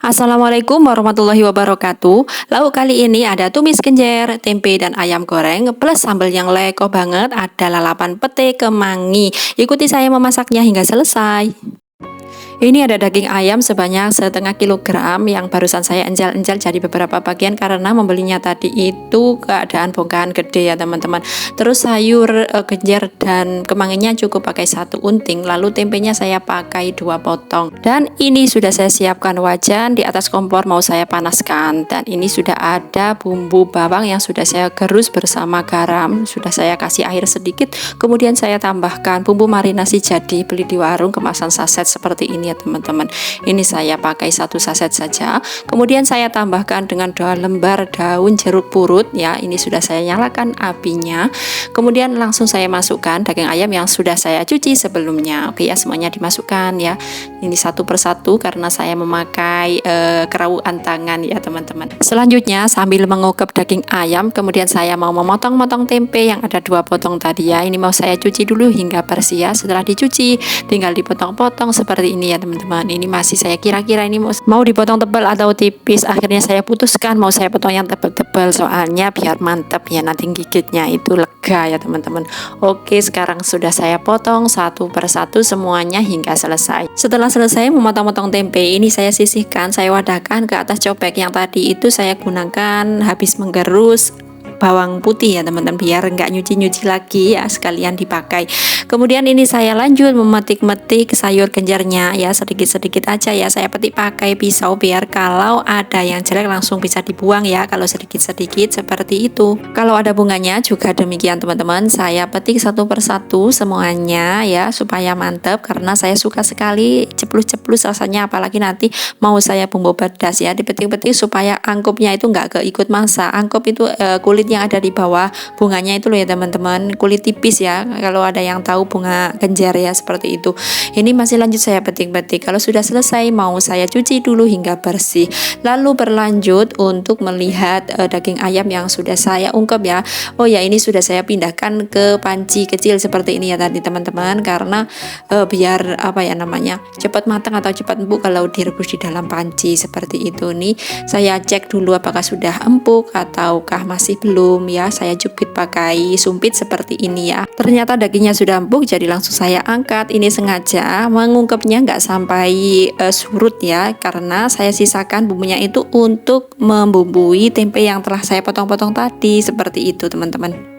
Assalamualaikum warahmatullahi wabarakatuh. Lauk kali ini ada tumis kenjer, tempe dan ayam goreng plus sambal yang leko banget, ada lalapan pete kemangi. Ikuti saya memasaknya hingga selesai. Ini ada daging ayam sebanyak setengah kilogram yang barusan saya enjal-enjal jadi beberapa bagian karena membelinya tadi itu keadaan bongkahan gede ya teman-teman. Terus sayur genjer dan kemanginya cukup pakai 1 unting, lalu tempenya saya pakai 2 potong. Dan ini sudah saya siapkan wajan di atas kompor mau saya panaskan, dan ini sudah ada bumbu bawang yang sudah saya gerus bersama garam, sudah saya kasih air sedikit, kemudian saya tambahkan bumbu marinasi jadi beli di warung kemasan saset seperti ini ya teman-teman. Ini saya pakai 1 saset saja. Kemudian saya tambahkan dengan 2 lembar daun jeruk purut ya. Ini sudah saya nyalakan apinya. Kemudian langsung saya masukkan daging ayam yang sudah saya cuci sebelumnya. Oke ya, semuanya dimasukkan ya. Ini satu persatu karena saya memakai kerauan tangan ya teman-teman. Selanjutnya sambil mengungkep daging ayam, kemudian saya mau memotong-motong tempe yang ada 2 potong tadi ya. Ini mau saya cuci dulu hingga bersih ya. Setelah dicuci tinggal dipotong-potong seperti ini ya teman-teman. Ini masih saya kira-kira ini mau dipotong tebal atau tipis. Akhirnya saya putuskan mau saya potong yang tebal-tebal, soalnya biar mantap ya nanti gigitnya itu lega ya teman-teman. Oke, sekarang sudah saya potong satu persatu semuanya hingga selesai. Setelah selesai memotong-potong tempe, ini saya sisihkan, saya wadahkan ke atas cobek yang tadi itu saya gunakan habis menggerus bawang putih ya teman-teman, biar nggak nyuci-nyuci lagi ya, sekalian dipakai. Kemudian ini saya lanjut memetik-metik sayur genjernya ya, sedikit-sedikit aja ya, saya petik pakai pisau biar kalau ada yang jelek langsung bisa dibuang ya, kalau sedikit-sedikit seperti itu. Kalau ada bunganya juga demikian teman-teman, saya petik satu persatu semuanya ya supaya mantap, karena saya suka sekali ceplus-ceplus rasanya, apalagi nanti mau saya bumbu pedas ya, dipetik-petik supaya angkupnya itu nggak keikut masak. Angkup itu kulit yang ada di bawah bunganya itu loh ya teman-teman, kulit tipis ya, kalau ada yang tahu bunga genjer ya, seperti itu. Ini masih lanjut saya petik-petik. Kalau sudah selesai mau saya cuci dulu hingga bersih, lalu berlanjut untuk melihat daging ayam yang sudah saya ungkep ya. Oh ya, ini sudah saya pindahkan ke panci kecil seperti ini ya tadi teman-teman, karena biar apa ya namanya, cepat matang atau cepat empuk kalau direbus di dalam panci seperti itu. Nih saya cek dulu apakah sudah empuk ataukah masih belum ya, saya jepit pakai sumpit seperti ini ya. Ternyata dagingnya sudah empuk, jadi langsung saya angkat. Ini sengaja mengungkepnya nggak sampai surut ya, karena saya sisakan bumbunya itu untuk membumbui tempe yang telah saya potong-potong tadi, seperti itu teman-teman.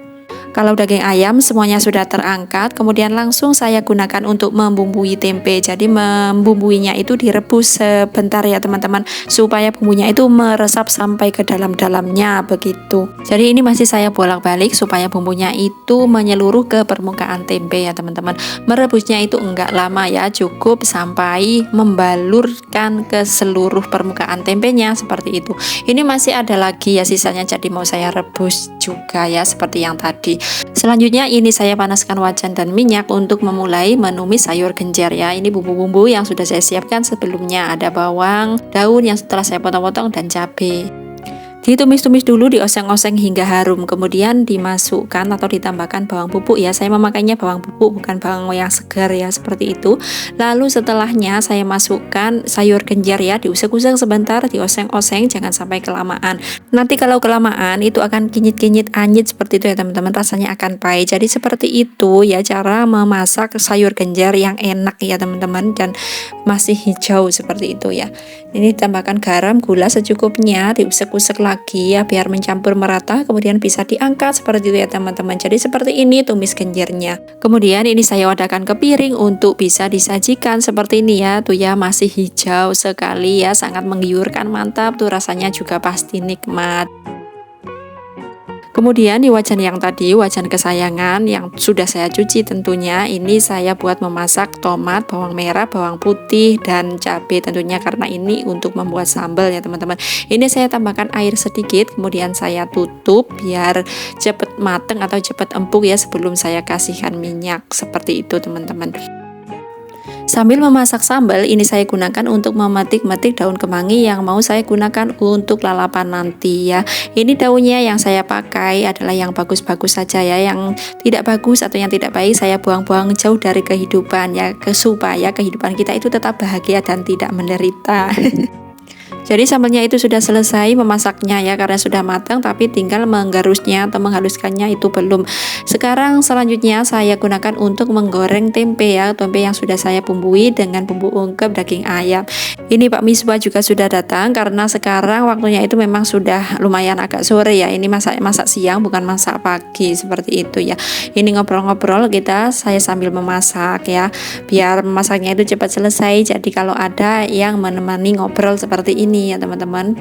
Kalau daging ayam semuanya sudah terangkat, kemudian langsung saya gunakan untuk membumbui tempe. Jadi membumbuinya itu direbus sebentar ya teman-teman, supaya bumbunya itu meresap sampai ke dalam-dalamnya begitu. Jadi ini masih saya bolak-balik supaya bumbunya itu menyeluruh ke permukaan tempe ya teman-teman. Merebusnya itu enggak lama ya, cukup sampai membalurkan ke seluruh permukaan tempenya seperti itu. Ini masih ada lagi ya sisanya, jadi mau saya rebus juga ya seperti yang tadi. Selanjutnya ini saya panaskan wajan dan minyak untuk memulai menumis sayur genjer ya. Ini bumbu-bumbu yang sudah saya siapkan sebelumnya, ada bawang, daun yang setelah saya potong-potong, dan cabai. Ditumis-tumis dulu, dioseng-oseng hingga harum, kemudian dimasukkan atau ditambahkan bawang pupuk ya. Saya memakainya bawang pupuk, bukan bawang yang segar ya, seperti itu. Lalu setelahnya saya masukkan sayur genjer ya, diusek-usek sebentar, dioseng-oseng, jangan sampai kelamaan. Nanti kalau kelamaan itu akan kinyit-kinyit, anyit seperti itu ya teman-teman, rasanya akan pahit. Jadi seperti itu ya cara memasak sayur genjer yang enak ya teman-teman, dan masih hijau seperti itu ya. Ini ditambahkan garam, gula secukupnya, diusek-usek lagi ya biar mencampur merata, kemudian bisa diangkat seperti itu ya teman-teman. Jadi seperti ini tumis genjernya. Kemudian ini saya wadahkan ke piring untuk bisa disajikan seperti ini ya. Tuh ya, masih hijau sekali ya, sangat menggiurkan, mantap tuh, rasanya juga pasti nikmat. Kemudian di wajan yang tadi, wajan kesayangan yang sudah saya cuci tentunya, ini saya buat memasak tomat, bawang merah, bawang putih, dan cabai tentunya, karena ini untuk membuat sambal ya teman-teman. Ini saya tambahkan air sedikit, kemudian saya tutup biar cepat mateng atau cepat empuk ya sebelum saya kasihkan minyak, seperti itu teman-teman. Sambil memasak sambal, ini saya gunakan untuk memetik-metik daun kemangi yang mau saya gunakan untuk lalapan nanti ya. Ini daunnya yang saya pakai adalah yang bagus-bagus saja ya, yang tidak bagus atau yang tidak baik saya buang-buang jauh dari kehidupan ya, supaya kehidupan kita itu tetap bahagia dan tidak menderita. Jadi sambelnya itu sudah selesai memasaknya ya, karena sudah matang, tapi tinggal menggarusnya atau menghaluskannya itu belum. Sekarang selanjutnya saya gunakan untuk menggoreng tempe ya, tempe yang sudah saya bumbui dengan bumbu ungkep daging ayam. Ini Pak Misbah juga sudah datang karena sekarang waktunya itu memang sudah lumayan agak sore ya. Ini masak siang bukan masak pagi seperti itu ya. Ini ngobrol-ngobrol saya sambil memasak ya, biar masaknya itu cepat selesai. Jadi kalau ada yang menemani ngobrol seperti ini ya teman-teman,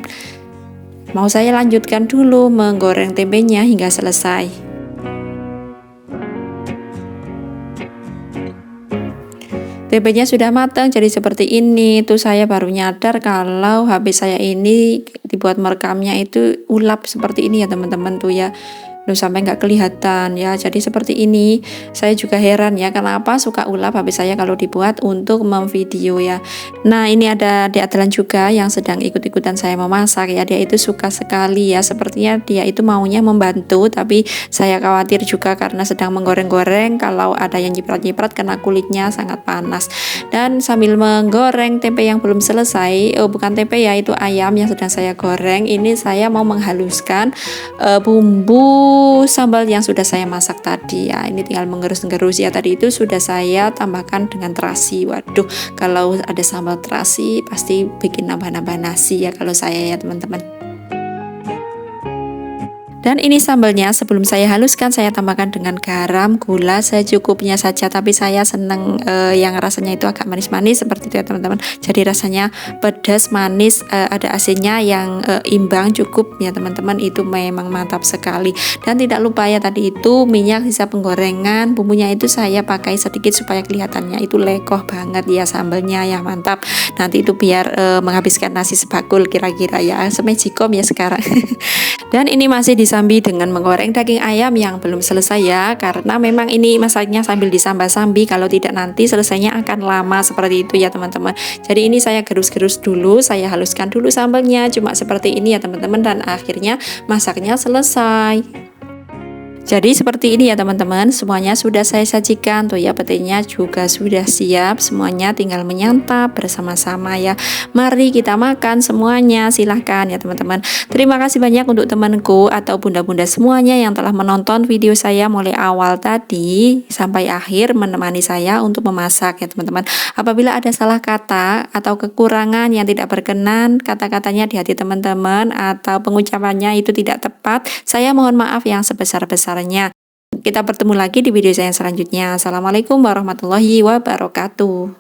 mau saya lanjutkan dulu menggoreng tempenya hingga selesai. Tempenya sudah matang jadi seperti ini. Tuh saya baru nyadar kalau HP saya ini dibuat merekamnya itu ulap seperti ini ya teman-teman tuh ya. Loh, sampai nggak kelihatan ya, jadi seperti ini. Saya juga heran ya, kenapa suka ulap HP saya kalau dibuat untuk memvideo ya. Nah, ini ada di Adlan juga yang sedang ikut-ikutan saya memasak ya. Dia itu suka sekali ya, sepertinya dia itu maunya membantu, tapi saya khawatir juga karena sedang menggoreng-goreng, kalau ada yang nyiprat-nyiprat kena kulitnya sangat panas. Dan sambil menggoreng tempe yang belum selesai, bukan tempe ya, itu ayam yang sedang saya goreng. Ini saya mau menghaluskan bumbu sambal yang sudah saya masak tadi ya. Ini tinggal mengerus-ngerus ya, tadi itu sudah saya tambahkan dengan terasi. Waduh, kalau ada sambal terasi pasti bikin nambah-nambah nasi ya kalau saya ya teman-teman. Dan ini sambalnya sebelum saya haluskan saya tambahkan dengan garam, gula secukupnya saja, tapi saya seneng yang rasanya itu agak manis-manis seperti itu ya teman-teman. Jadi rasanya pedas, manis, ada asinnya yang imbang, cukup ya teman-teman, itu memang mantap sekali. Dan tidak lupa ya tadi itu minyak sisa penggorengan, bumbunya itu saya pakai sedikit supaya kelihatannya itu lekoh banget ya sambalnya ya, mantap. Nanti itu biar menghabiskan nasi sebakul kira-kira ya, semejikom ya sekarang. Dan ini masih disambi dengan menggoreng daging ayam yang belum selesai ya, karena memang ini masaknya sambil disambah-sambi, kalau tidak nanti selesainya akan lama seperti itu ya teman-teman. Jadi ini saya gerus-gerus dulu, saya haluskan dulu sambalnya cuma seperti ini ya teman-teman, dan akhirnya masaknya selesai. Jadi seperti ini ya teman-teman, semuanya sudah saya sajikan tuh ya, petenya juga sudah siap, semuanya tinggal menyantap bersama-sama ya. Mari kita makan semuanya, silahkan ya teman-teman. Terima kasih banyak untuk temanku atau bunda-bunda semuanya yang telah menonton video saya mulai awal tadi sampai akhir, menemani saya untuk memasak ya teman-teman. Apabila ada salah kata atau kekurangan yang tidak berkenan, kata-katanya di hati teman-teman atau pengucapannya itu tidak tepat, saya mohon maaf yang sebesar-besarnya. Kita bertemu lagi di video saya selanjutnya. Assalamualaikum warahmatullahi wabarakatuh.